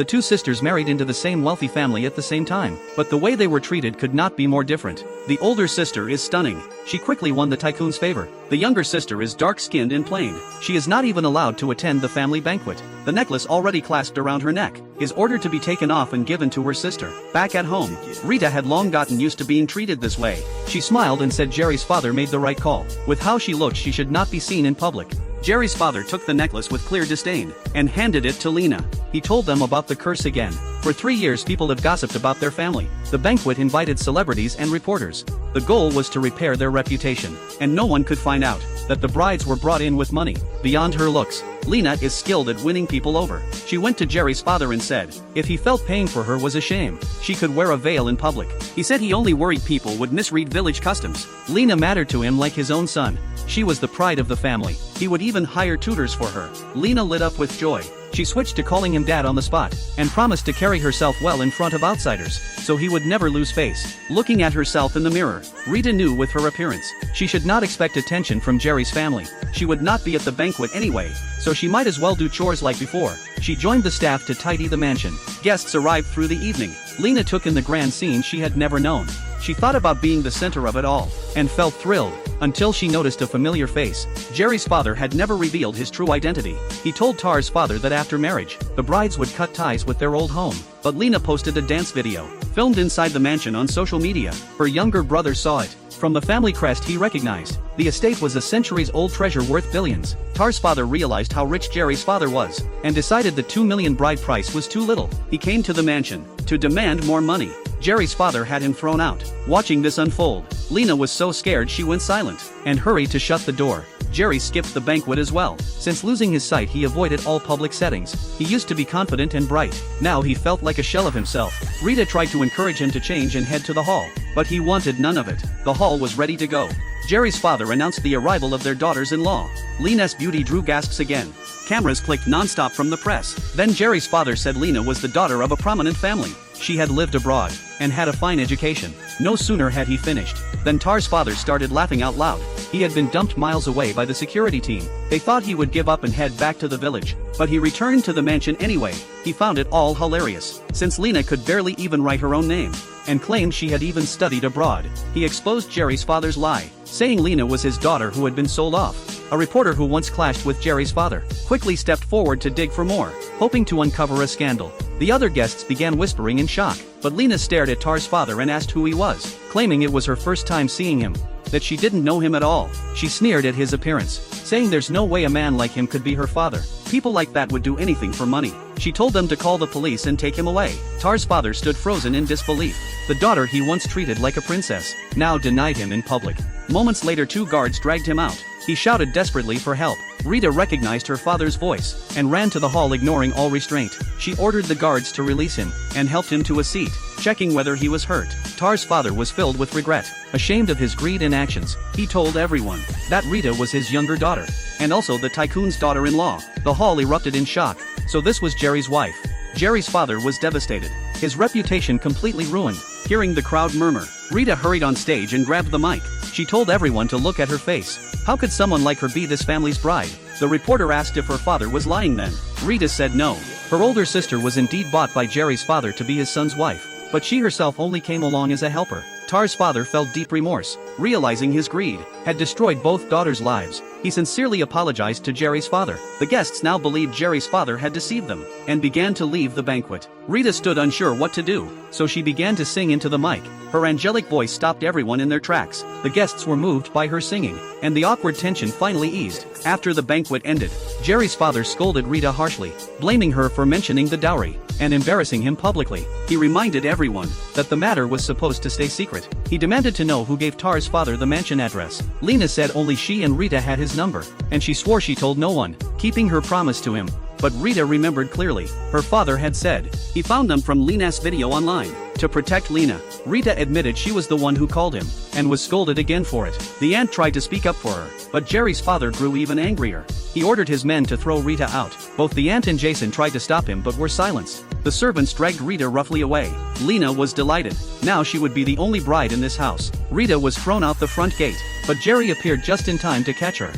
The two sisters married into the same wealthy family at the same time, but the way they were treated could not be more different. The older sister is stunning. She quickly won the tycoon's favor. The younger sister is dark-skinned and plain. She is not even allowed to attend the family banquet. The necklace already clasped around her neck is ordered to be taken off and given to her sister. Back at home, Rita had long gotten used to being treated this way. She smiled and said Jerry's father made the right call. With how she looked, she should not be seen in public. Jerry's father took the necklace with clear disdain and handed it to Lena. He told them about the curse again. For 3 years people have gossiped about their family. The banquet invited celebrities and reporters. The goal was to repair their reputation, and no one could find out that the brides were brought in with money. Beyond her looks, Lena is skilled at winning people over. She went to Jerry's father and said, if he felt paying for her was a shame, she could wear a veil in public. He said he only worried people would misread village customs. Lena mattered to him like his own son. She was the pride of the family. He would even hire tutors for her. Lena lit up with joy. She switched to calling him dad on the spot, and promised to carry herself well in front of outsiders, so he would never lose face. Looking at herself in the mirror, Rita knew with her appearance, she should not expect attention from Jerry's family. She would not be at the banquet anyway, so she might as well do chores like before. She joined the staff to tidy the mansion. Guests arrived through the evening. Lena took in the grand scene she had never known. She thought about being the center of it all, and felt thrilled, until she noticed a familiar face. Jerry's father had never revealed his true identity. He told Tar's father that after marriage, the brides would cut ties with their old home. But Lena posted a dance video, filmed inside the mansion on social media. Her younger brother saw it. From the family crest he recognized, the estate was a centuries-old treasure worth billions. Tar's father realized how rich Jerry's father was, and decided the $2 million bride price was too little. He came to the mansion to demand more money. Jerry's father had him thrown out. Watching this unfold, Lena was so scared she went silent, and hurried to shut the door. Jerry skipped the banquet as well. Since losing his sight he avoided all public settings. He used to be confident and bright. Now he felt like a shell of himself. Rita tried to encourage him to change and head to the hall, but he wanted none of it. The hall was ready to go. Jerry's father announced the arrival of their daughters-in-law. Lena's beauty drew gasps again. Cameras clicked non-stop from the press. Then Jerry's father said Lena was the daughter of a prominent family. She had lived abroad, and had a fine education. No sooner had he finished, than Tar's father started laughing out loud. He had been dumped miles away by the security team. They thought he would give up and head back to the village, but he returned to the mansion anyway. He found it all hilarious, since Lena could barely even write her own name, and claimed she had even studied abroad. He exposed Jerry's father's lie, saying Lena was his daughter who had been sold off. A reporter who once clashed with Jerry's father quickly stepped forward to dig for more, hoping to uncover a scandal. The other guests began whispering in shock, but Lena stared at Tar's father and asked who he was, claiming it was her first time seeing him, that she didn't know him at all. She sneered at his appearance, saying there's no way a man like him could be her father. People like that would do anything for money. She told them to call the police and take him away. Tar's father stood frozen in disbelief. The daughter he once treated like a princess, now denied him in public. Moments later 2 guards dragged him out. He shouted desperately for help. Rita recognized her father's voice, and ran to the hall ignoring all restraint. She ordered the guards to release him, and helped him to a seat, checking whether he was hurt. Tar's father was filled with regret. Ashamed of his greed and actions, he told everyone that Rita was his younger daughter, and also the tycoon's daughter-in-law. The hall erupted in shock. So this was Jerry's wife. Jerry's father was devastated. His reputation completely ruined. Hearing the crowd murmur, Rita hurried on stage and grabbed the mic. She told everyone to look at her face. How could someone like her be this family's bride? The reporter asked if her father was lying then. Rita said no. Her older sister was indeed bought by Jerry's father to be his son's wife, but she herself only came along as a helper. Tar's father felt deep remorse, realizing his greed had destroyed both daughters' lives. He sincerely apologized to Jerry's father. The guests now believed Jerry's father had deceived them, and began to leave the banquet. Rita stood unsure what to do, so she began to sing into the mic. Her angelic voice stopped everyone in their tracks. The guests were moved by her singing, and the awkward tension finally eased. After the banquet ended, Jerry's father scolded Rita harshly, blaming her for mentioning the dowry, and embarrassing him publicly. He reminded everyone that the matter was supposed to stay secret. He demanded to know who gave Tar's father the mansion address. Lena said only she and Rita had his number, and she swore she told no one, keeping her promise to him. But Rita remembered clearly. Her father had said he found them from Lena's video online. To protect Lena, Rita admitted she was the one who called him, and was scolded again for it. The aunt tried to speak up for her, but Jerry's father grew even angrier. He ordered his men to throw Rita out. Both the aunt and Jason tried to stop him but were silenced. The servants dragged Rita roughly away. Lena was delighted. Now she would be the only bride in this house. Rita was thrown out the front gate, but Jerry appeared just in time to catch her.